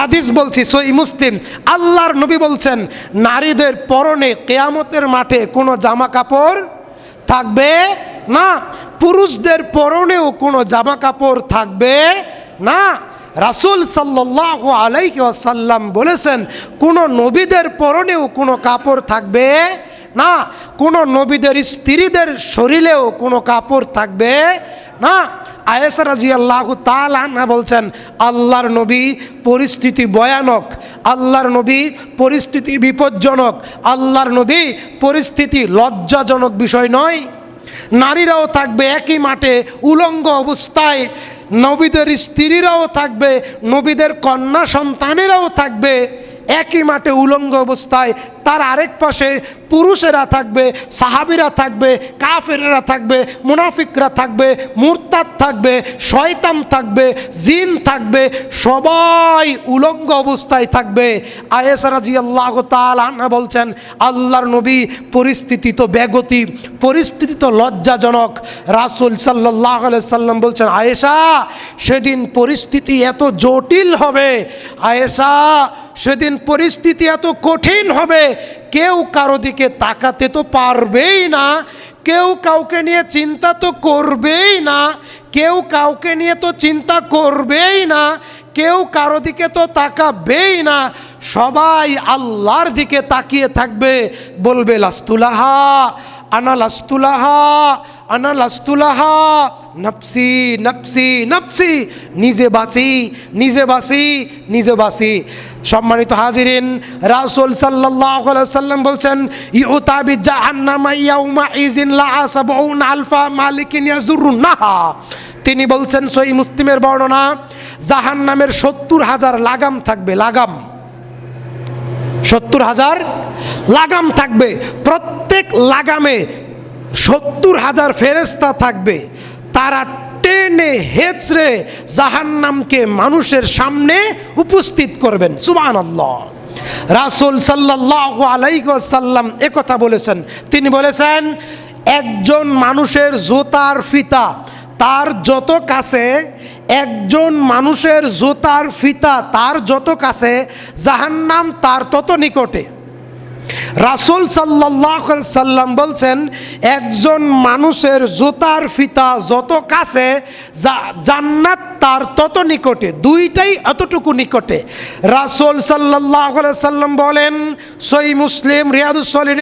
হাদিস বলছি সহিহ মুসলিম, আল্লাহর নবী বলছেন নারীদের পরনে কিয়ামতের মাঠে কোনো জামা কাপড় থাকবে না, পুরুষদের পরনেও কোনো জামা কাপড় থাকবে না। রাসূল সাল্লাল্লাহু আলাইহি ওয়াসাল্লাম বলেছেন কোনো নবীদের পরনেও কোনো কাপড় থাকবে না, কোনো নবীদের স্ত্রীদের শরীরেও কোনো কাপড় থাকবে না। আয়েশা রাদিয়াল্লাহু তাআলা আনহা বলছেন আল্লাহর নবী পরিস্থিতি ভয়ানক, আল্লাহর নবী পরিস্থিতি বিপজ্জনক, আল্লাহর নবী পরিস্থিতি লজ্জাজনক বিষয় নয়। নারীরাও থাকবে একই মাঠে উলঙ্গ অবস্থায়, নবীদের স্ত্রীরাও থাকবে, নবীদের কন্যা সন্তানেরাও থাকবে একই মাঠে উলঙ্গ অবস্থায়। তার আরেক পাশে পুরুষেরা থাকবে, সাহাবীরা থাকবে, কাফেরেরা থাকবে, মুনাফিকরা থাকবে, মুরতাদ থাকবে, শয়তান থাকবে, জিন থাকবে, সবাই উলঙ্গ অবস্থায় থাকবে। আয়েশা রাদিয়াল্লাহু তাআলা আনহা বলছেন আল্লাহর নবী পরিস্থিতি তো বেগতি, পরিস্থিতি তো লজ্জাজনক। রাসূল সাল্লাল্লাহু আলাইহি সাল্লাম বলছেন আয়েশা সেদিন পরিস্থিতি এত জটিল হবে, আয়েশা সেদিন পরিস্থিতি এত কঠিন হবে, কেউ কারো দিকে তাকাতে তো পারবেই না, কেউ কাউকে নিয়ে চিন্তা তো করবেই না, কেউ কাউকে নিয়ে তো চিন্তা করবেই না, কেউ কারো দিকে তো তাকাবেই না, সবাই আল্লাহর দিকে তাকিয়ে থাকবে, বলবে লাস্তুলাহা আনা লাস্তুলাহা আনা লাস্তুলাহা, নফসি নফসি নফসি, নিজে বাঁচি নিজে বাঁচি নিজে বাঁচি। সম্মানিত হাজিরিন, রাসূল সাল্লাল্লাহু আলাইহি সাল্লাম বলছেন ইউতা বিজাহান্নামা ইয়াউমা ইযিন লা সাবউনা আলফা মালিকিন ইয়াজুরুন্নাহা। তিনি বলছেন সহিহ মুসলিমের বর্ণনা, জাহান্নামের ৭০,০০০ লাগাম থাকবে, লাগাম ৭০,০০০ লাগাম থাকবে, প্রত্যেক লাগামে ৭০,০০০ ফেরেশতা থাকবে, তারা টেনে হেঁচড়ে জাহান্নামকে মানুষের সামনে উপস্থিত করবেন। সুবহানাল্লাহ। রাসূল সাল্লাল্লাহু আলাইহি ওয়াসাল্লাম একথা বলেছেন, তিনি বলেছেন একজন মানুষের জুতার ফিতা তার যত কাছে, একজন মানুষের জুতার ফিতা তার যত কাছে, জাহান্নাম তার তত নিকটে। রাসূল সাল্লাল্লাহু আলাইহি সাল্লাম বলছেন একজন মানুষের জুতার ফিতা যত কাছে, জান্নাত তার তত নিকটে, দুইটাই এতটুকু নিকটে। রাসূল সাল্লাল্লাহু আলাইহি সাল্লাম বলেন সহিহ মুসলিম রিয়াদুস সলিহিন